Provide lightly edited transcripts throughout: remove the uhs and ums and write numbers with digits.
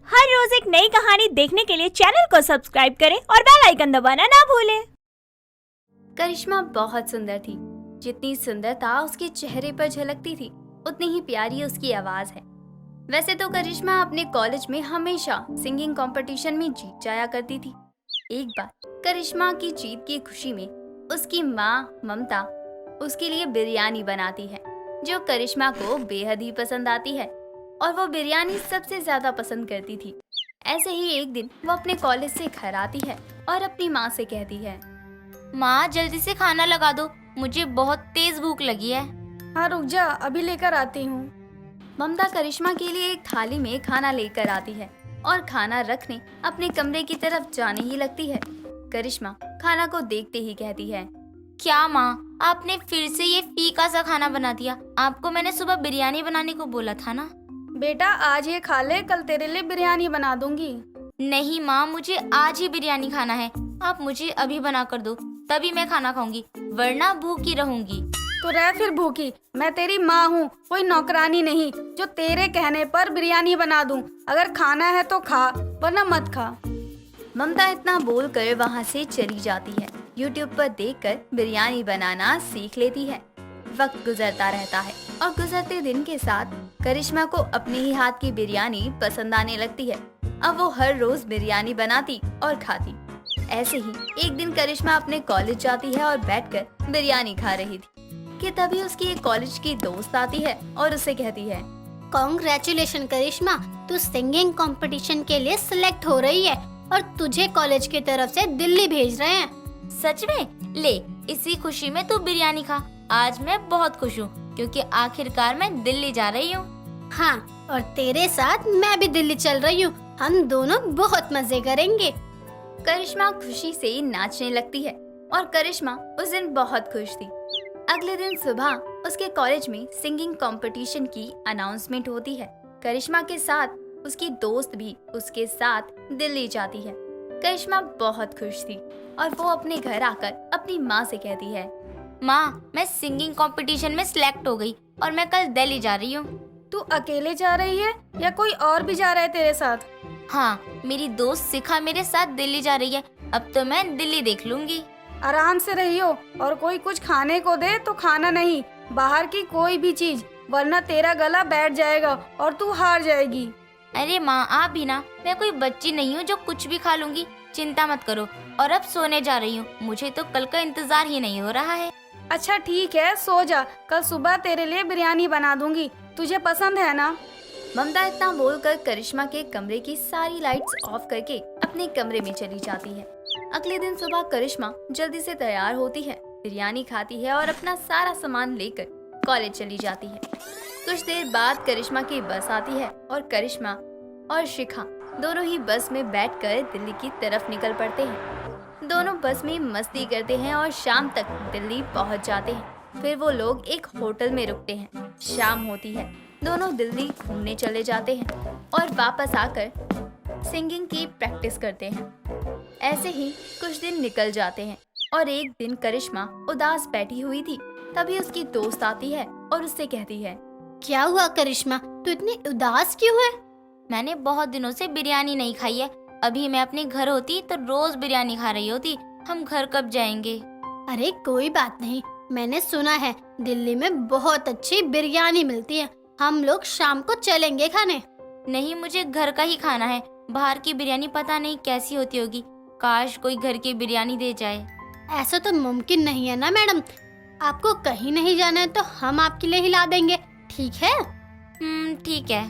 हर रोज एक नई कहानी देखने के लिए चैनल को सब्सक्राइब करें और बेल आइकन दबाना ना भूलें। करिश्मा बहुत सुंदर थी। जितनी सुंदरता उसके चेहरे पर झलकती थी, उतनी ही प्यारी उसकी आवाज है। वैसे तो करिश्मा अपने कॉलेज में हमेशा सिंगिंग कंपटीशन में जीत जाया करती थी। एक बार करिश्मा की जीत की खुशी में उसकी माँ ममता उसके लिए बिरयानी बनाती है, जो करिश्मा को बेहद ही पसंद आती है और वो बिरयानी सबसे ज्यादा पसंद करती थी। ऐसे ही एक दिन वो अपने कॉलेज से घर आती है और अपनी माँ से कहती है, माँ जल्दी से खाना लगा दो, मुझे बहुत तेज भूख लगी है। हाँ रुक जा, अभी लेकर आती हूँ। ममता करिश्मा के लिए एक थाली में खाना लेकर आती है और खाना रखने अपने कमरे की तरफ जाने ही लगती है। करिश्मा खाना को देखते ही कहती है, क्या माँ, आपने फिर से ये फीका सा खाना बना दिया? आपको मैंने सुबह बिरयानी बनाने को बोला था ना। बेटा आज ये खा ले, कल तेरे लिए बिरयानी बना दूंगी। नहीं माँ, मुझे आज ही बिरयानी खाना है। आप मुझे अभी बना कर दो, तभी मैं खाना खाऊंगी, वरना भूखी रहूंगी। तो रह फिर भूखी, मैं तेरी माँ हूँ, कोई नौकरानी नहीं जो तेरे कहने पर बिरयानी बना दूं। अगर खाना है तो खा, वरना मत खा। ममता इतना बोलकर वहाँ से चली जाती है। YouTube पर देखकर बिरयानी बनाना सीख लेती है। वक्त गुजरता रहता है और गुजरते दिन के साथ करिश्मा को अपने ही हाथ की बिरयानी पसंद आने लगती है। अब वो हर रोज बिरयानी बनाती और खाती। ऐसे ही एक दिन करिश्मा अपने कॉलेज जाती है और बैठकर बिरयानी खा रही थी कि तभी उसकी एक कॉलेज की दोस्त आती है और उसे कहती है, कॉन्ग्रेचुलेशन करिश्मा, तू सिंगिंग कंपटीशन के लिए सिलेक्ट हो रही है और तुझे कॉलेज की तरफ से दिल्ली भेज रहे हैं। सच में? ले, इसी खुशी में तू बिरयानी खा। आज मैं बहुत खुश हूँ क्योंकि आखिरकार मैं दिल्ली जा रही हूँ। हाँ, और तेरे साथ मैं भी दिल्ली चल रही हूँ। हम दोनों बहुत मजे करेंगे। करिश्मा खुशी से नाचने लगती है और करिश्मा उस दिन बहुत खुश थी। अगले दिन सुबह उसके कॉलेज में सिंगिंग कंपटीशन की अनाउंसमेंट होती है। करिश्मा के साथ उसकी दोस्त भी उसके साथ दिल्ली जाती है। करिश्मा बहुत खुश थी और वो अपने घर आकर अपनी माँ से कहती है, माँ, मैं सिंगिंग कंपटीशन में सिलेक्ट हो गई और मैं कल दिल्ली जा रही हूँ। तू अकेले जा रही है या कोई और भी जा रहा है तेरे साथ? हाँ, मेरी दोस्त शिखा मेरे साथ दिल्ली जा रही है। अब तो मैं दिल्ली देख लूंगी। आराम से रहियो और कोई कुछ खाने को दे तो खाना नहीं, बाहर की कोई भी चीज, वरना तेरा गला बैठ जाएगा और तू हार जाएगी। अरे माँ, आप भी ना, मैं कोई बच्ची नहीं हूँ जो कुछ भी खा लूंगी। चिंता मत करो। और अब सोने जा रही हूँ, मुझे तो कल का इंतजार ही नहीं हो रहा है। अच्छा ठीक है, सो जा, कल सुबह तेरे लिए बिरयानी बना दूंगी, तुझे पसंद है ना? ममता इतना बोलकर करिश्मा के कमरे की सारी लाइट्स ऑफ करके अपने कमरे में चली जाती है। अगले दिन सुबह करिश्मा जल्दी से तैयार होती है, बिरयानी खाती है और अपना सारा सामान लेकर कॉलेज चली जाती है। कुछ देर बाद करिश्मा की बस आती है और करिश्मा और शिखा दोनों ही बस में बैठकर दिल्ली की तरफ निकल पड़ते हैं। दोनों बस में मस्ती करते हैं और शाम तक दिल्ली पहुंच जाते हैं। फिर वो लोग एक होटल में रुकते हैं। शाम होती है, दोनों दिल्ली घूमने चले जाते हैं और वापस आकर सिंगिंग की प्रैक्टिस करते हैं। ऐसे ही कुछ दिन निकल जाते हैं और एक दिन करिश्मा उदास बैठी हुई थी। तभी उसकी दोस्त आती है और उससे कहती है, क्या हुआ करिश्मा, तू इतनी उदास क्यों है? मैंने बहुत दिनों से बिरयानी नहीं खाई है। अभी मैं अपने घर होती तो रोज बिरयानी खा रही होती। हम घर कब जाएंगे? अरे कोई बात नहीं, मैंने सुना है दिल्ली में बहुत अच्छी बिरयानी मिलती है। हम लोग शाम को चलेंगे खाने। नहीं, मुझे घर का ही खाना है। बाहर की बिरयानी पता नहीं कैसी होती होगी। काश कोई घर की बिरयानी दे जाए। ऐसा तो मुमकिन नहीं है ना मैडम। आपको कहीं नहीं जाना है तो हम आपके लिए हिला देंगे, ठीक है? ठीक है।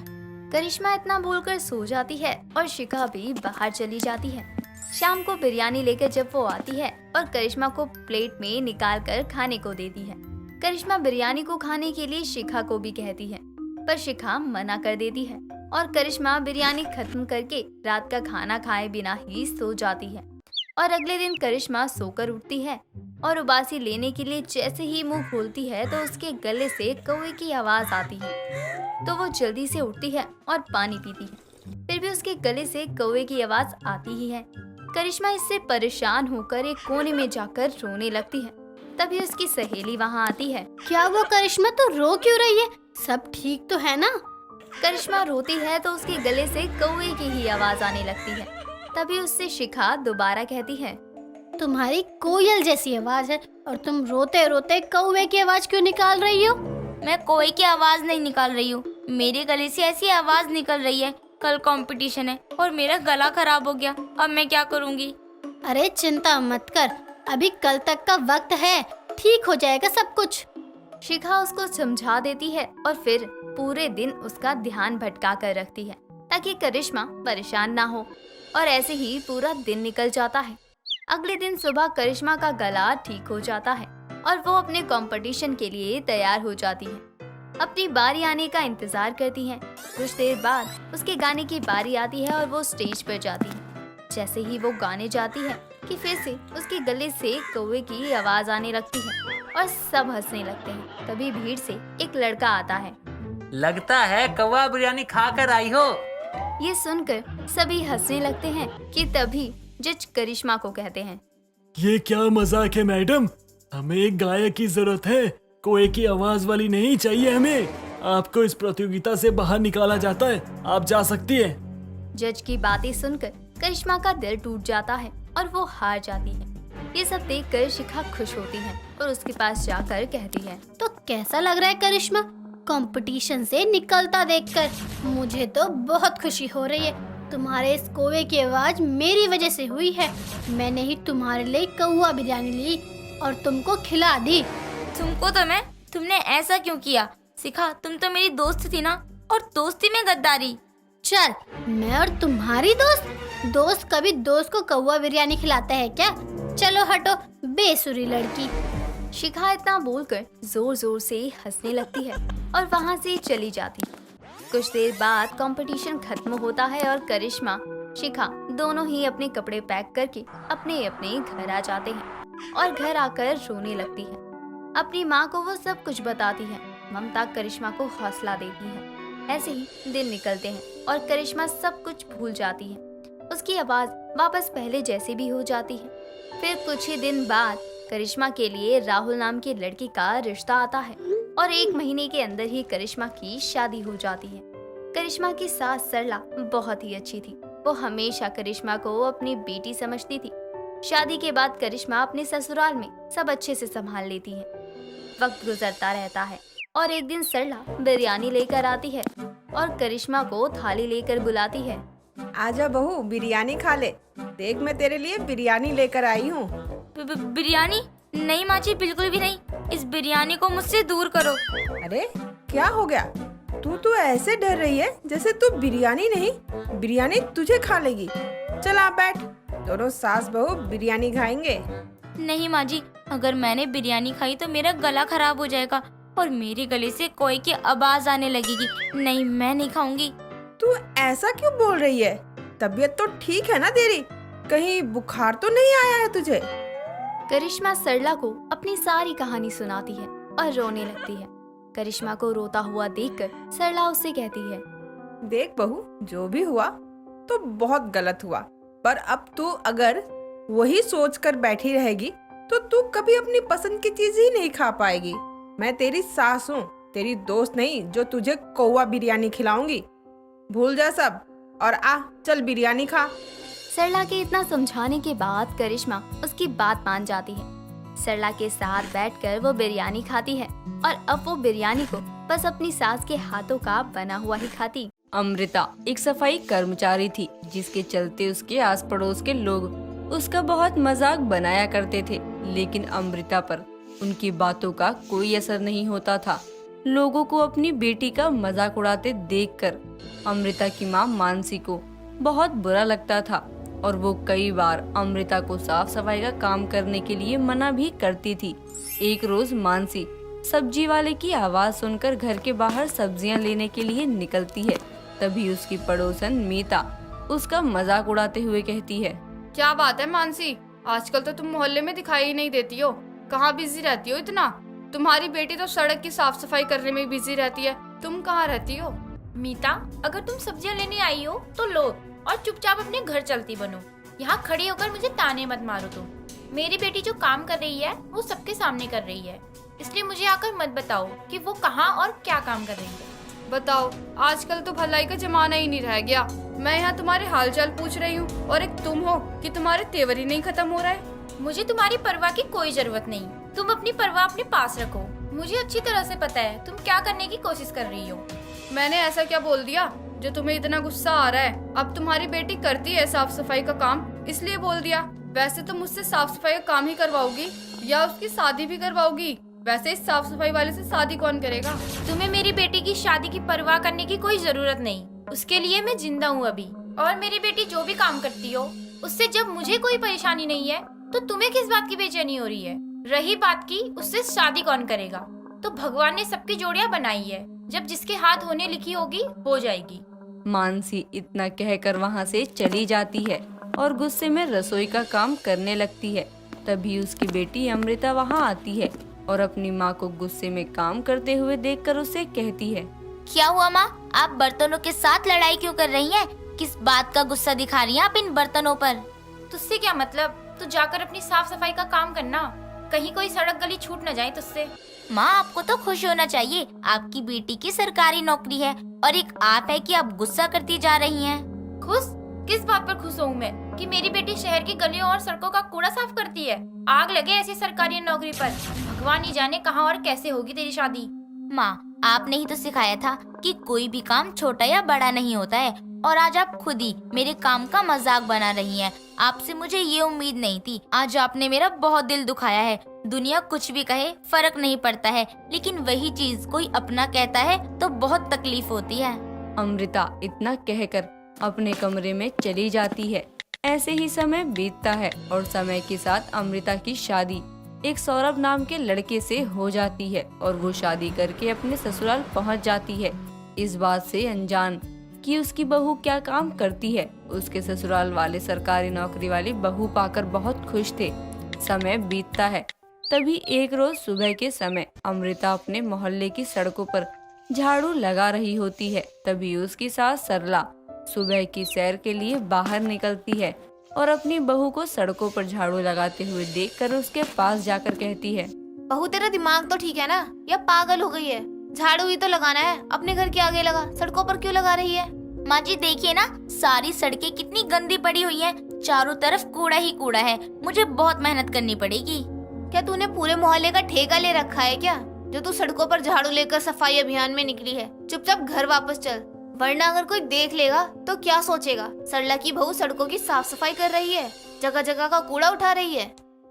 करिश्मा इतना बोलकर सो जाती है और शिखा भी बाहर चली जाती है। शाम को बिरयानी लेकर जब वो आती है और करिश्मा को प्लेट में निकाल कर खाने को देती है। करिश्मा बिरयानी को खाने के लिए शिखा को भी कहती है, पर शिखा मना कर देती है और करिश्मा बिरयानी खत्म करके रात का खाना खाए बिना ही सो जाती है। और अगले दिन करिश्मा सोकर उठती है और उबासी लेने के लिए जैसे ही मुंह खोलती है तो उसके गले से कौवे की आवाज आती है। तो वो जल्दी से उठती है और पानी पीती है, फिर भी उसके गले से कौवे की आवाज आती ही है। करिश्मा इससे परेशान होकर एक कोने में जाकर रोने लगती है। तभी उसकी सहेली वहाँ आती है। क्या हुआ करिश्मा, तू रो क्यों रही है? सब ठीक तो है ना? करिश्मा रोती है तो उसके गले से कौवे की ही आवाज आने लगती है। तभी उससे शिखा दोबारा कहती है, तुम्हारी कोयल जैसी आवाज है और तुम रोते रोते कौवे की आवाज क्यों निकाल रही हो? मैं कोई की आवाज नहीं निकाल रही हूँ, मेरे गले से ऐसी आवाज निकल रही है। कल कंपटीशन है और मेरा गला खराब हो गया, अब मैं क्या करूँगी? अरे चिंता मत कर, अभी कल तक का वक्त है, ठीक हो जाएगा सब कुछ। शिखा उसको समझा देती है और फिर पूरे दिन उसका ध्यान भटका कर रखती है ताकि करिश्मा परेशान ना हो। और ऐसे ही पूरा दिन निकल जाता है। अगले दिन सुबह करिश्मा का गला ठीक हो जाता है और वो अपने कंपटीशन के लिए तैयार हो जाती है। अपनी बारी आने का इंतजार करती है। कुछ देर बाद उसके गाने की बारी आती है और वो स्टेज पर जाती है। जैसे ही वो गाने जाती है कि फिर से उसके गले से कौवे की आवाज आने लगती है और सब हंसने लगते हैं। तभी भीड़ से एक लड़का आता है। लगता है कौवा बिरयानी खा कर आई हो। ये सुनकर सभी हंसने लगते हैं कि तभी जज करिश्मा को कहते हैं, ये क्या मजाक है मैडम, हमें एक गायक की जरूरत है, कोई की आवाज वाली नहीं चाहिए हमें। आपको इस प्रतियोगिता से बाहर निकाला जाता है, आप जा सकती हैं। जज की बातें सुनकर करिश्मा का दिल टूट जाता है और वो हार जाती है। ये सब देखकर शिखा खुश होती है और उसके पास जाकर कहती है, तो कैसा लग रहा है करिश्मा कंपटीशन से निकलता देखकर? मुझे तो बहुत खुशी हो रही है। तुम्हारे इस कौवे की आवाज मेरी वजह से हुई है। मैंने ही तुम्हारे लिए कौवा बिरयानी ली और तुमको खिला दी। तुमको तो मैं, तुमने ऐसा क्यों किया? शिखा, तुम तो मेरी दोस्त थी ना, और दोस्ती में गद्दारी। चल, मैं और तुम्हारी दोस्त कभी दोस्त को कौवा बिरयानी खिलाता है क्या? चलो हटो, बेसुरी लड़की। शिखा इतना बोलकर जोर जोर से हंसने लगती है और वहाँ से चली जाती। कुछ देर बाद कंपटीशन खत्म होता है और करिश्मा, शिखा दोनों ही अपने कपड़े पैक करके अपने अपने घर आ जाते हैं और घर आकर रोने लगती है। अपनी माँ को वो सब कुछ बताती है। ममता करिश्मा को हौसला देती है। ऐसे ही दिन निकलते हैं और करिश्मा सब कुछ भूल जाती है। उसकी आवाज वापस पहले जैसी भी हो जाती है। फिर कुछ ही दिन बाद करिश्मा के लिए राहुल नाम के लड़के का रिश्ता आता है और 1 महीने के अंदर ही करिश्मा की शादी हो जाती है। करिश्मा की सास सरला बहुत ही अच्छी थी। वो हमेशा करिश्मा को अपनी बेटी समझती थी। शादी के बाद करिश्मा अपने ससुराल में सब अच्छे से संभाल लेती है। वक्त गुजरता रहता है और एक दिन सरला बिरयानी लेकर आती है और करिश्मा को थाली लेकर बुलाती है। आजा बहू, बिरयानी खा ले। देख, मैं तेरे लिए बिरयानी लेकर आई हूँ। बिरयानी? नहीं माँ जी, बिल्कुल भी नहीं। इस बिरयानी को मुझसे दूर करो। अरे क्या हो गया? तू तो ऐसे डर रही है जैसे तू बिरयानी नहीं, बिरयानी तुझे खा लेगी। चल आ बैठ, दोनों सास बहू बिरयानी खाएंगे। नहीं माँ जी, अगर मैंने बिरयानी खाई तो मेरा गला खराब हो जाएगा और मेरे गले से कोई की आवाज आने लगेगी। नहीं, मैं नहीं खाऊंगी। तू ऐसा क्यों बोल रही है? तबीयत तो ठीक है ना तेरी? कहीं बुखार तो नहीं आया है तुझे? करिश्मा सरला को अपनी सारी कहानी सुनाती है और रोने लगती है। करिश्मा को रोता हुआ देखकर सरला उससे कहती है, देख बहू, जो भी हुआ तो बहुत गलत हुआ, पर अब तू अगर वही सोच कर बैठी रहेगी तो तू कभी अपनी पसंद की चीज ही नहीं खा पाएगी। मैं तेरी सास हूँ, तेरी दोस्त नहीं जो तुझे कौवा बिरयानी खिलाऊंगी। भूल जा सब और आ, चल बिरयानी खा। सरला के इतना समझाने के बाद करिश्मा उसकी बात मान जाती है। सरला के साथ बैठकर वो बिरयानी खाती है और अब वो बिरयानी को बस अपनी सास के हाथों का बना हुआ ही खाती। अमृता एक सफाई कर्मचारी थी, जिसके चलते उसके आस पड़ोस के लोग उसका बहुत मजाक बनाया करते थे, लेकिन अमृता पर उनकी बातों का कोई असर नहीं होता था। लोगों को अपनी बेटी का मजाक उड़ाते देखकर अमृता की मां मानसी को बहुत बुरा लगता था और वो कई बार अमृता को साफ सफाई का काम करने के लिए मना भी करती थी। एक रोज मानसी सब्जी वाले की आवाज सुनकर घर के बाहर सब्जियां लेने के लिए निकलती है। तभी उसकी पड़ोसन मीता उसका मजाक उड़ाते हुए कहती है, क्या बात है मानसी, आजकल तो तुम मोहल्ले में दिखाई ही नहीं देती हो। कहाँ बिजी रहती हो इतना? तुम्हारी बेटी तो सड़क की साफ सफाई करने में बिजी रहती है, तुम कहाँ रहती हो? मीता, अगर तुम सब्जियां लेने आई हो तो लो और चुपचाप अपने घर चलती बनो। यहाँ खड़ी होकर मुझे ताने मत मारो। तुम, मेरी बेटी जो काम कर रही है वो सबके सामने कर रही है, इसलिए मुझे आकर मत बताओ कि वो कहाँ और क्या काम कर रही है। बताओ, आजकल तो भलाई का जमाना ही नहीं रह गया। मैं यहाँ तुम्हारे हालचाल पूछ रही हूँ और एक तुम हो कि तुम्हारे तेवर ही नहीं खत्म हो रहा है। मुझे तुम्हारी परवाह की कोई जरूरत नहीं। तुम अपनी परवाह अपने पास रखो। मुझे अच्छी तरह से पता है तुम क्या करने की कोशिश कर रही हो। मैंने ऐसा क्या बोल दिया जो तुम्हें इतना गुस्सा आ रहा है? अब तुम्हारी बेटी करती है साफ सफाई का काम, इसलिए बोल दिया। वैसे तो मुझसे साफ सफाई का काम ही करवाओगी या उसकी शादी भी करवाओगी। वैसे इस साफ सफाई वाले से शादी कौन करेगा? तुम्हें मेरी बेटी की शादी की परवाह करने की कोई जरूरत नहीं। उसके लिए मैं जिंदा हूँ अभी। और मेरी बेटी जो भी काम करती हो उससे जब मुझे कोई परेशानी नहीं है तो तुम्हें किस बात की बेचैनी हो रही है? रही बात की उससे शादी कौन करेगा, तो भगवान ने सबकी जोड़ियां बनाई है। जब जिसके हाथ होने लिखी होगी हो जाएगी। मानसी इतना कहकर वहाँ से चली जाती है और गुस्से में रसोई का काम करने लगती है। तभी उसकी बेटी अमृता वहाँ आती है और अपनी माँ को गुस्से में काम करते हुए देखकर उससे कहती है, क्या हुआ माँ, आप बर्तनों के साथ लड़ाई क्यों कर रही हैं? किस बात का गुस्सा दिखा रही हैं आप इन बर्तनों पर? तुझसे क्या मतलब? तू जाकर अपनी साफ सफाई का काम करना, कहीं कोई सड़क गली छूट न जाए तुझसे। माँ, आपको तो खुश होना चाहिए। आपकी बेटी की सरकारी नौकरी है और एक आप है कि आप गुस्सा करती जा रही हैं। खुश? किस बात पर खुश हूँ मैं कि मेरी बेटी शहर की गलियों और सड़कों का कूड़ा साफ करती है? आग लगे ऐसी सरकारी नौकरी पर। भगवान ही जाने कहाँ और कैसे होगी तेरी शादी। माँ, आपने ही तो सिखाया था कि कोई भी काम छोटा या बड़ा नहीं होता है, और आज आप खुद ही मेरे काम का मजाक बना रही हैं। आपसे मुझे ये उम्मीद नहीं थी। आज आपने मेरा बहुत दिल दुखाया है। दुनिया कुछ भी कहे फर्क नहीं पड़ता है, लेकिन वही चीज कोई अपना कहता है तो बहुत तकलीफ होती है। अमृता इतना कहकर अपने कमरे में चली जाती है। ऐसे ही समय बीतता है और समय के साथ अमृता की शादी एक सौरभ नाम के लड़के से हो जाती है और वो शादी करके अपने ससुराल पहुंच जाती है, इस बात से अनजान कि उसकी बहू क्या काम करती है। उसके ससुराल वाले सरकारी नौकरी वाली बहू पाकर बहुत खुश थे। समय बीतता है। तभी एक रोज सुबह के समय अमृता अपने मोहल्ले की सड़कों पर झाड़ू लगा रही होती है। तभी उसकी सास सरला सुबह की सैर के लिए बाहर निकलती है और अपनी बहू को सड़कों पर झाड़ू लगाते हुए देखकर उसके पास जाकर कहती है, बहू, तेरा दिमाग तो ठीक है ना, या पागल हो गई है? झाड़ू ही तो लगाना है, अपने घर के आगे लगा, सड़कों पर क्यों लगा रही है? माँ जी देखिए ना, सारी सड़कें कितनी गंदी पड़ी हुई हैं। चारों तरफ कूड़ा ही कूड़ा है। मुझे बहुत मेहनत करनी पड़ेगी। क्या तूने पूरे मोहल्ले का ठेका ले रखा है क्या, जो तू सड़कों पर झाड़ू लेकर सफाई अभियान में निकली है? चुपचाप घर वापस चल, वरना अगर कोई देख लेगा तो क्या सोचेगा? सरला की बहू सड़कों की साफ सफाई कर रही है, जगह जगह का कूड़ा उठा रही है।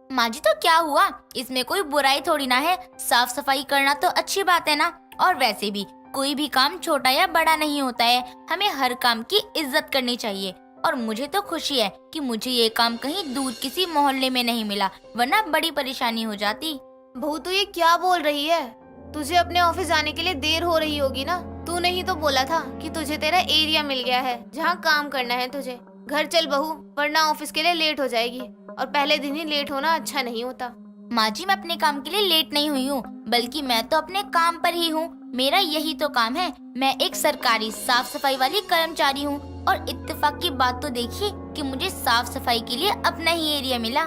माँ जी तो क्या हुआ, इसमें कोई बुराई थोड़ी ना है। साफ सफाई करना तो अच्छी बात है ना। और वैसे भी कोई भी काम छोटा या बड़ा नहीं होता है। हमें हर काम की इज्जत करनी चाहिए। और मुझे तो खुशी है कि मुझे ये काम कहीं दूर किसी मोहल्ले में नहीं मिला, वरना बड़ी परेशानी हो जाती। बहू तू ये क्या बोल रही है? तुझे अपने ऑफिस जाने के लिए देर हो रही होगी ना। तूने ही तो बोला था कि तुझे तेरा एरिया मिल गया है जहाँ काम करना है तुझे। घर चल बहू, वरना ऑफिस के लिए लेट हो जाएगी, और पहले दिन ही लेट होना अच्छा नहीं होता। माँ जी मैं अपने काम के लिए लेट नहीं हुई हूँ, बल्कि मैं तो अपने काम पर ही हूँ। मेरा यही तो काम है। मैं एक सरकारी साफ सफाई वाली कर्मचारी हूँ, और इत्तेफाक की बात तो देखिए कि मुझे साफ सफाई के लिए अपना ही एरिया मिला।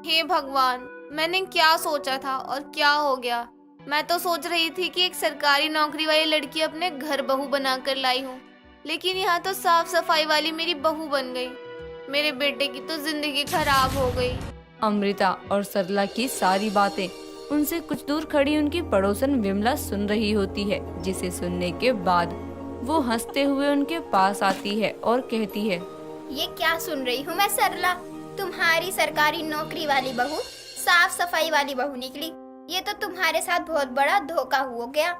हे भगवान, मैंने क्या सोचा था और क्या हो गया। मैं तो सोच रही थी कि एक सरकारी नौकरी वाली लड़की अपने घर बहू बनाकर लाई हूँ, लेकिन यहाँ तो साफ सफाई वाली मेरी बहू बन गई। मेरे बेटे की तो जिंदगी खराब हो गई। अमृता और सरला की सारी बातें उनसे कुछ दूर खड़ी उनकी पड़ोसन विमला सुन रही होती है, जिसे सुनने के बाद वो हंसते हुए उनके पास आती है और कहती है, ये क्या सुन रही हूँ मैं सरला? तुम्हारी सरकारी नौकरी वाली बहू साफ सफाई वाली बहू निकली। ये तो तुम्हारे साथ बहुत बड़ा धोखा हो गया।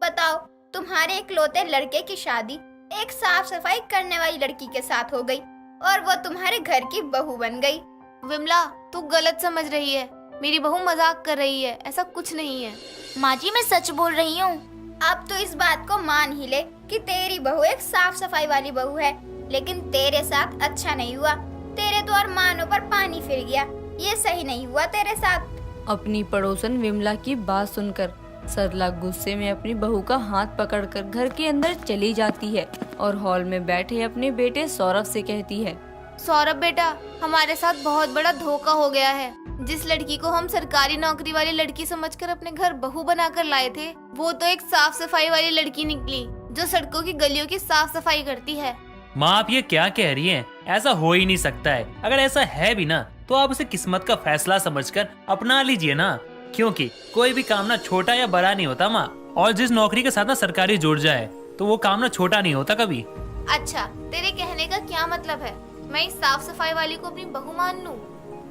बताओ, तुम्हारे इकलौते लड़के की शादी एक साफ सफाई करने वाली लड़की के साथ हो गई, और वो तुम्हारे घर की बहू बन गई। विमला, तू गलत समझ रही है। मेरी बहू मजाक कर रही है, ऐसा कुछ नहीं है। माँ जी मैं सच बोल रही हूँ। अब तो इस बात को मान ही ले कि तेरी बहू एक साफ सफाई वाली बहू है, लेकिन तेरे साथ अच्छा नहीं हुआ। तेरे तो अरमानों पर पानी फिर गया। ये सही नहीं हुआ तेरे साथ। अपनी पड़ोसन विमला की बात सुनकर सरला गुस्से में अपनी बहू का हाथ पकड़कर घर के अंदर चली जाती है और हॉल में बैठे अपने बेटे सौरभ से कहती है, सौरभ बेटा, हमारे साथ बहुत बड़ा धोखा हो गया है। जिस लड़की को हम सरकारी नौकरी वाली लड़की समझकर अपने घर बहू बनाकर लाए थे, वो तो एक साफ सफाई वाली लड़की निकली जो सड़कों की गलियों की साफ सफाई करती है। माँ आप ये क्या कह रही हैं? ऐसा हो ही नहीं सकता है। अगर ऐसा है भी ना तो आप उसे किस्मत का फैसला समझकर अपना लीजिए ना, क्योंकि कोई भी काम ना छोटा या बड़ा नहीं होता माँ। और जिस नौकरी के साथ ना सरकारी जुड़ जाए तो वो काम ना छोटा नहीं होता कभी। अच्छा, तेरे कहने का क्या मतलब है? मैं इस साफ सफाई वाली को अपनी बहू मान लूं?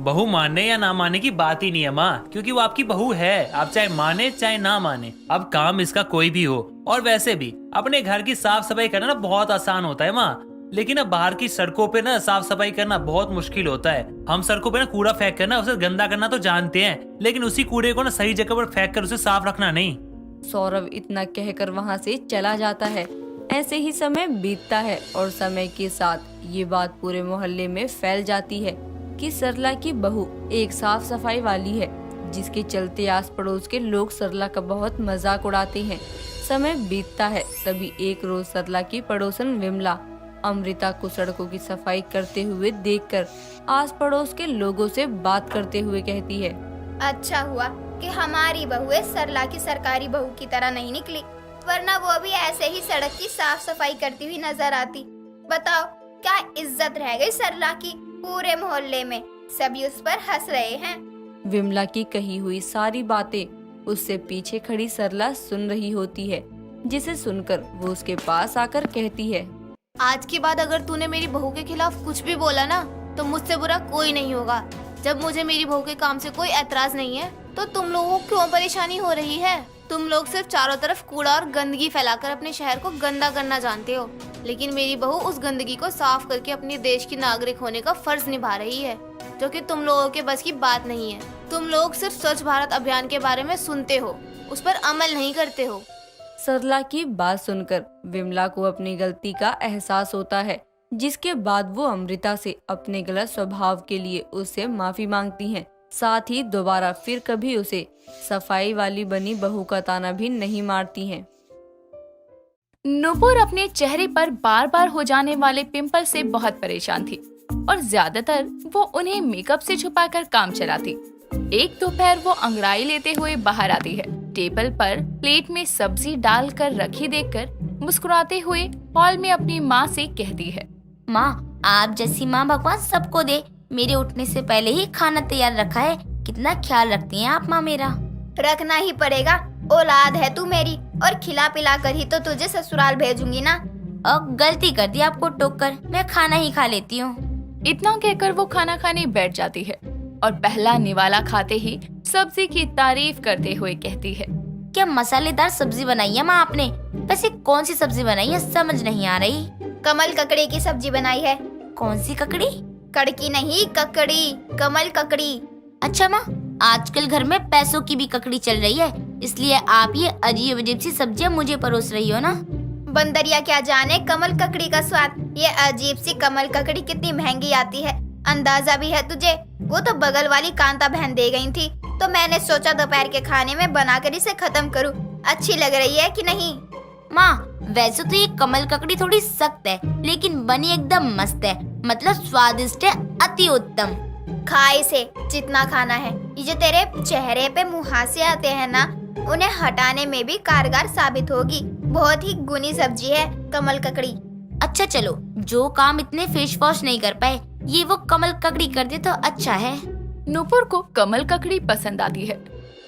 बहू मानने या ना मानने की बात ही नहीं है माँ, क्योंकि वो आपकी बहू है। आप चाहे माने चाहे ना माने, अब काम इसका कोई भी हो। और वैसे भी अपने घर की साफ सफाई करना ना बहुत आसान होता है माँ, लेकिन अब बाहर की सड़कों पे ना साफ सफाई करना बहुत मुश्किल होता है। हम सड़कों पे ना कूड़ा फेंक कर ना उसे गंदा करना तो जानते हैं, लेकिन उसी कूड़े को ना सही जगह पर फेंक कर उसे साफ रखना नहीं। सौरभ इतना कहकर वहाँ से चला जाता है। ऐसे ही समय बीतता है और समय के साथ ये बात पूरे मोहल्ले में फैल जाती है कि सरला की बहू एक साफ सफाई वाली है, जिसके चलते आस पड़ोस के लोग सरला का बहुत मजाक उड़ाते हैं। समय बीतता है, तभी एक रोज सरला की पड़ोसन विमला अमृता को सड़कों की सफाई करते हुए देखकर आस पड़ोस के लोगों से बात करते हुए कहती है, अच्छा हुआ कि हमारी बहू सरला की सरकारी बहू की तरह नहीं निकली, वरना वो भी ऐसे ही सड़क की साफ सफाई करती हुई नजर आती। बताओ क्या इज्जत रह गई सरला की पूरे मोहल्ले में, सभी उस पर हंस रहे हैं। विमला की कही हुई सारी बातें उससे पीछे खड़ी सरला सुन रही होती है, जिसे सुनकर वो उसके पास आकर कहती है, आज के बाद अगर तूने मेरी बहू के खिलाफ कुछ भी बोला ना तो मुझसे बुरा कोई नहीं होगा। जब मुझे मेरी बहू के काम से कोई एतराज नहीं है तो तुम लोगों को क्यों परेशानी हो रही है? तुम लोग सिर्फ चारों तरफ कूड़ा और गंदगी फैलाकर अपने शहर को गंदा करना जानते हो, लेकिन मेरी बहू उस गंदगी को साफ करके अपने देश की नागरिक होने का फर्ज निभा रही है, जो कि तुम लोगों के बस की बात नहीं है। तुम लोग सिर्फ स्वच्छ भारत अभियान के बारे में सुनते हो, उस पर अमल नहीं करते हो। सरला की बात सुनकर विमला को अपनी गलती का एहसास होता है, जिसके बाद वो अमृता से अपने गलत स्वभाव के लिए उससे माफी मांगती हैं। साथ ही दोबारा फिर कभी उसे सफाई वाली बनी बहू का ताना भी नहीं मारती हैं। नूपुर अपने चेहरे पर बार बार हो जाने वाले पिंपल से बहुत परेशान थी और ज्यादातर वो उन्हें मेकअप से छुपाकर काम चलाती। एक दोपहर वो अंगड़ाई लेते हुए बाहर आती है। टेबल पर प्लेट में सब्जी डालकर रखी देखकर मुस्कुराते हुए हॉल में अपनी माँ से कहती है, माँ, आप जैसी माँ भगवान सबको दे। मेरे उठने से पहले ही खाना तैयार रखा है। कितना ख्याल रखती हैं आप माँ मेरा। रखना ही पड़ेगा, औलाद है तू मेरी, और खिला पिला कर ही तो तुझे ससुराल भेजूंगी ना। और गलती कर दी आपको टोककर, मैं खाना ही खा लेती हूँ। इतना कहकर वो खाना खाने बैठ जाती है और पहला निवाला खाते ही सब्जी की तारीफ करते हुए कहती है, क्या मसालेदार सब्जी बनाई है माँ आपने? वैसे कौन सी सब्जी बनाई है समझ नहीं आ रही। कमल ककड़ी की सब्जी बनाई है। कौन सी ककड़ी? कड़की नहीं, ककड़ी, कमल ककड़ी। अच्छा माँ, आजकल घर में पैसों की भी ककड़ी चल रही है, इसलिए आप ये अजीब अजीब सी सब्जियाँ मुझे परोस रही हो ना। बंदरिया क्या जाने कमल ककड़ी का स्वाद। ये अजीब सी कमल ककड़ी कितनी महंगी आती है, अंदाजा भी है तुझे? वो तो बगल वाली कांता बहन दे गई थी, तो मैंने सोचा दोपहर के खाने में बनाकर इसे खत्म करूं। अच्छी लग रही है कि नहीं? माँ, वैसे तो ये कमल ककड़ी थोड़ी सख्त है, लेकिन बनी एकदम मस्त है। मतलब स्वादिष्ट है, अति उत्तम। खा इसे जितना खाना है। ये जो तेरे चेहरे पे मुहासे आते हैं ना, उन्हें हटाने में भी कारगर साबित होगी। बहुत ही गुनी सब्जी है कमल ककड़ी। अच्छा चलो, जो काम इतने फेस वॉश नहीं कर पाए, ये वो कमल ककड़ी कर दे तो अच्छा है। नूपुर को कमल ककड़ी पसंद आती है।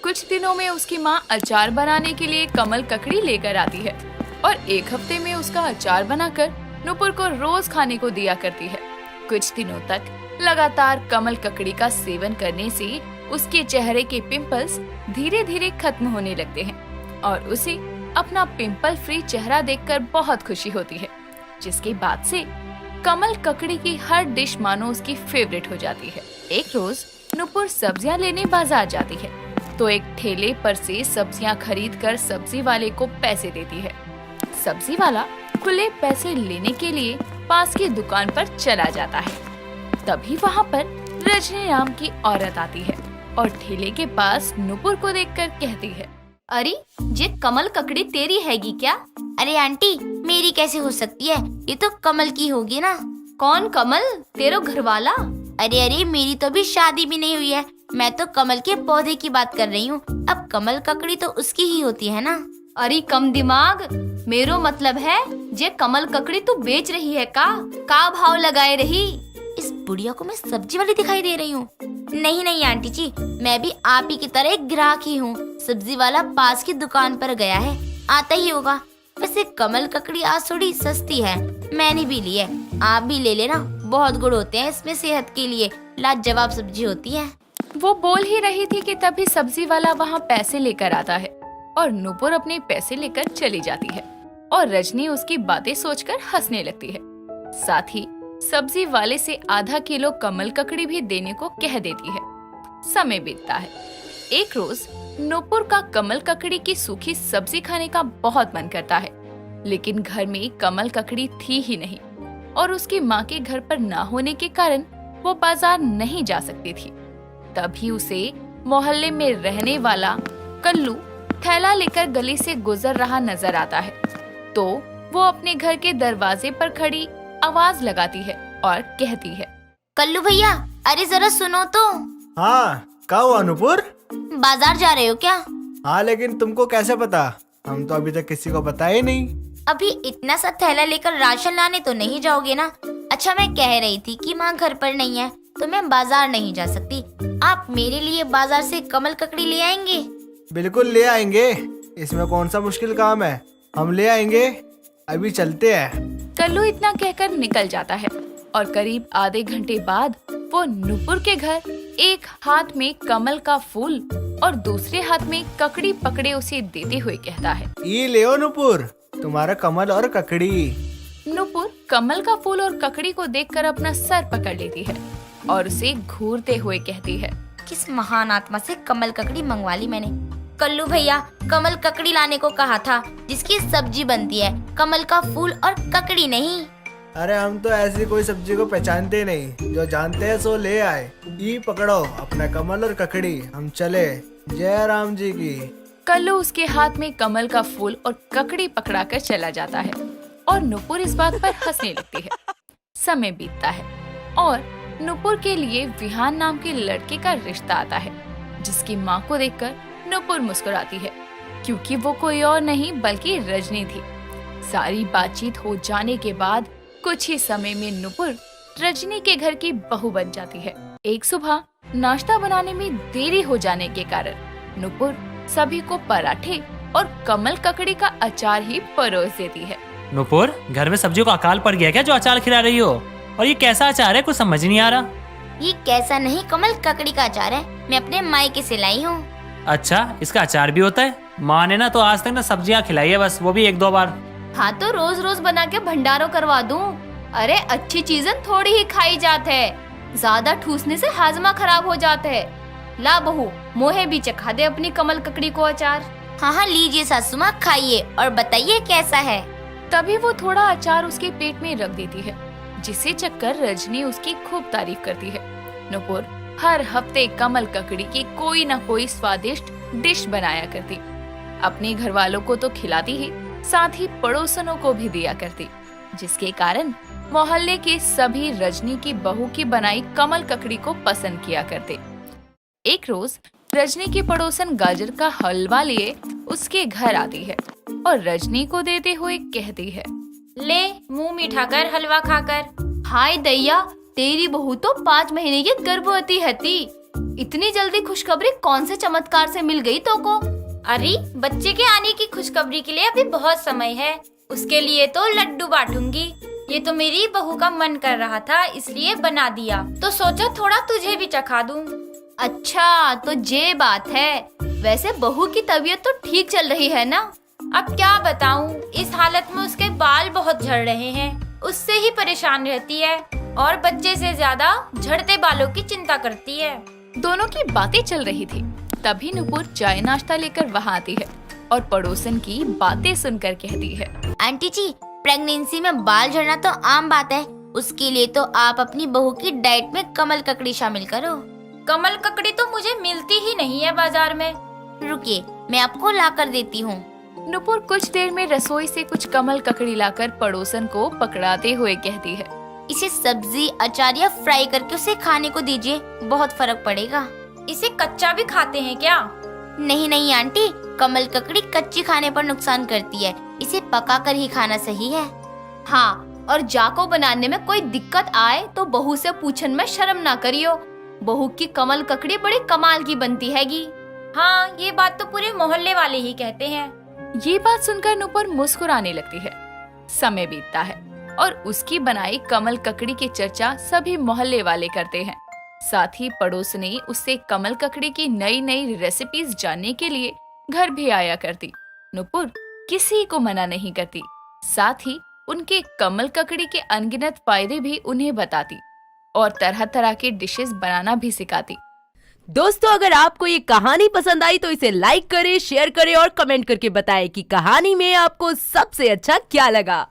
कुछ दिनों में उसकी माँ अचार बनाने के लिए कमल ककड़ी लेकर आती है और एक हफ्ते में उसका अचार बनाकर नूपुर को रोज खाने को दिया करती है। कुछ दिनों तक लगातार कमल ककड़ी का सेवन करने से उसके चेहरे के पिंपल्स धीरे धीरे खत्म होने लगते हैं और उसे अपना पिंपल फ्री चेहरा देखकर बहुत खुशी होती है, जिसके बाद से कमल ककड़ी की हर डिश मानो उसकी फेवरेट हो जाती है। एक रोज नूपुर सब्जियां लेने बाजार जाती है तो एक ठेले पर से सब्जियां खरीदकर सब्जी वाले को पैसे देती है। सब्जी वाला खुले पैसे लेने के लिए पास की दुकान पर चला जाता है। तभी वहाँ पर रजनी नाम की औरत आती है और ठेले के पास नूपुर को देखकर कहती है, अरे ये कमल ककड़ी तेरी हैगी क्या? अरे आंटी, मेरी कैसे हो सकती है? ये तो कमल की होगी ना। कौन कमल? तेरा घर वाला? अरे मेरी तो अभी शादी भी नहीं हुई है। मैं तो कमल के पौधे की बात कर रही हूँ। अब कमल ककड़ी तो उसकी ही होती है ना। अरे कम दिमाग, मेरो मतलब है जे कमल ककड़ी तू बेच रही है का भाव लगाए रही? इस बुढ़िया को मैं सब्जी वाली दिखाई दे रही हूँ? नहीं नहीं आंटी जी, मैं भी आप ही की तरह एक ग्राहक ही हूँ। सब्जी वाला पास की दुकान पर गया है, आता ही होगा। वैसे कमल ककड़ी आज थोड़ी सस्ती है, मैंने भी ली है, आप भी ले लेना। बहुत गुण होते हैं इसमें सेहत के लिए, लाजवाब सब्जी होती है। वो बोल ही रही थी कि तभी सब्जी वाला वहाँ पैसे लेकर आता है और नुपुर अपने पैसे लेकर चली जाती है और रजनी उसकी बातें सोचकर हंसने लगती है। साथ ही सब्जी वाले से आधा किलो कमल ककड़ी भी देने को कह देती है। समय बीतता है। एक रोज नुपुर का कमल ककड़ी की सूखी सब्जी खाने का बहुत मन करता है, लेकिन घर में कमल ककड़ी थी ही नहीं और उसकी माँ के घर पर ना होने के कारण वो बाजार नहीं जा सकती थी। तभी उसे मोहल्ले में रहने वाला कल्लू थैला लेकर गली से गुजर रहा नजर आता है। तो वो अपने घर के दरवाजे पर खड़ी आवाज लगाती है और कहती है, कल्लू भैया, अरे जरा सुनो तो। हाँ, क्या हुआ नुपुर? बाजार जा रहे हो क्या? हाँ, लेकिन तुमको कैसे पता? हम तो अभी तक किसी को पता ही नहीं। अभी इतना सा थैला लेकर राशन लाने तो नहीं जाओगे ना? अच्छा, मैं कह रही थी कि माँ घर पर नहीं है तो मैं बाजार नहीं जा सकती। आप मेरे लिए बाजार से कमल ककड़ी ले आएंगे? बिल्कुल ले आएंगे, इसमें कौन सा मुश्किल काम है, हम ले आएंगे। अभी चलते हैं। कल्लू इतना कहकर निकल जाता है और करीब आधे घंटे बाद वो नुपुर के घर एक हाथ में कमल का फूल और दूसरे हाथ में ककड़ी पकड़े उसे देते हुए कहता है, ये ले ओ नुपुर, तुम्हारा कमल और ककड़ी। नुपुर कमल का फूल और ककड़ी को देखकर अपना सर पकड़ लेती है और उसे घूरते हुए कहती है, किस महान आत्मा से कमल ककड़ी मंगवा ली मैंने। कल्लू भैया, कमल ककड़ी लाने को कहा था जिसकी सब्जी बनती है, कमल का फूल और ककड़ी नहीं। अरे हम तो ऐसी कोई सब्जी को पहचानते नहीं, जो जानते हैं सो ले आए। ये पकड़ो अपना कमल और ककड़ी, हम चले। जय राम जी की। कल्लू उसके हाथ में कमल का फूल और ककड़ी पकड़ाकर चला जाता है और नुपुर इस बात पर हंसने लगती है। समय बीतता है और नुपुर के लिए विहान नाम के लड़के का रिश्ता आता है, जिसकी माँ को देखकर नुपुर मुस्कुराती है, क्योंकि वो कोई और नहीं बल्कि रजनी थी। सारी बातचीत हो जाने के बाद कुछ ही समय में नुपुर रजनी के घर की बहू बन जाती है। एक सुबह नाश्ता बनाने में देरी हो जाने के कारण नुपुर सभी को पराठे और कमल ककड़ी का अचार ही परोस देती है। नुपुर, घर में सब्जियों का अकाल पड़ गया क्या जो अचार खिला रही हो? और ये कैसा अचार है, कुछ समझ नहीं आ रहा। ये कैसा नहीं, कमल ककड़ी का अचार है, मैं अपने मायके से लाई हूँ। अच्छा, इसका अचार भी होता है? माँ ने ना तो आज तक ना सब्जियाँ खिलाई है, बस वो भी एक दो बार। हाँ तो रोज रोज बना के भंडारों करवा दूं। अरे अच्छी चीजें थोड़ी ही खाई जाते है, ज्यादा ठूसने से हाजमा खराब हो जाता है। ला बहू, मोहे भी चखा दे अपनी कमल ककड़ी को अचार। हाँ हाँ लीजिए सासू माँ, खाइए और बताइए कैसा है। तभी वो थोड़ा अचार उसके पेट में रख देती है, जिसे चखकर रजनी उसकी खूब तारीफ करती है। नुपुर हर हफ्ते कमल ककड़ी की कोई न कोई स्वादिष्ट डिश बनाया करती। अपने घर वालों को तो खिलाती ही, साथ ही पड़ोसनों को भी दिया करती, जिसके कारण मोहल्ले के सभी रजनी की बहू की बनाई कमल ककड़ी को पसंद किया करते। एक रोज रजनी की पड़ोसन गाजर का हलवा लिए उसके घर आती है और रजनी को देते हुए कहती है, ले मुंह मीठा कर हलवा खाकर। हाय दैया, तेरी बहू तो 5 महीने की गर्भवती हती। इतनी जल्दी खुशखबरी कौन से चमत्कार से मिल गई तो को? अरे बच्चे के आने की खुशखबरी के लिए अभी बहुत समय है, उसके लिए तो लड्डू बांटूंगी। ये तो मेरी बहू का मन कर रहा था इसलिए बना दिया, तो सोचा थोड़ा तुझे भी चखा दूं। अच्छा तो ये बात है। वैसे बहू की तबीयत तो ठीक चल रही है ना? अब क्या बताऊं, इस हालत में उसके बाल बहुत झड़ रहे हैं, उससे ही परेशान रहती है और बच्चे से ज्यादा झड़ते बालों की चिंता करती है। दोनों की बातें चल रही थी, तभी नुपुर चाय नाश्ता लेकर वहाँ आती है और पड़ोसन की बातें सुनकर कहती है, आंटी जी, प्रेगनेंसी में बाल झड़ना तो आम बात है, उसके लिए तो आप अपनी बहू की डाइट में कमल ककड़ी शामिल करो। कमल ककड़ी तो मुझे मिलती ही नहीं है बाजार में। रुकिए, मैं आपको ला कर देती हूँ। नुपुर कुछ देर में रसोई से कुछ कमल ककड़ी लाकर पड़ोसन को पकड़ाते हुए कहती है, इसे सब्जी, अचार या फ्राई करके उसे खाने को दीजिए, बहुत फर्क पड़ेगा। इसे कच्चा भी खाते हैं क्या? नहीं नहीं आंटी, कमल ककड़ी कच्ची खाने पर नुकसान करती है, इसे पका कर ही खाना सही है। हाँ, और जाको बनाने में कोई दिक्कत आए तो बहू से पूछन में शर्म ना करियो। बहू की कमल ककड़ी बड़ी कमाल की बनती हैगी। हाँ, ये बात तो पूरे मोहल्ले वाले ही कहते हैं। ये बात सुनकर नुपुर मुस्कुराने लगती है। समय बीतता है और उसकी बनाई कमल ककड़ी की चर्चा सभी मोहल्ले वाले करते हैं। साथ ही पड़ोसनी उससे कमल ककड़ी की नई नई रेसिपीज जानने के लिए घर भी आया करती। नुपुर किसी को मना नहीं करती, साथ ही उनके कमल ककड़ी के अनगिनत फायदे भी उन्हें बताती और तरह तरह के डिशेस बनाना भी सिखाती। दोस्तों, अगर आपको ये कहानी पसंद आई तो इसे लाइक करें, शेयर करें और कमेंट करके बताएं कि कहानी में आपको सबसे अच्छा क्या लगा।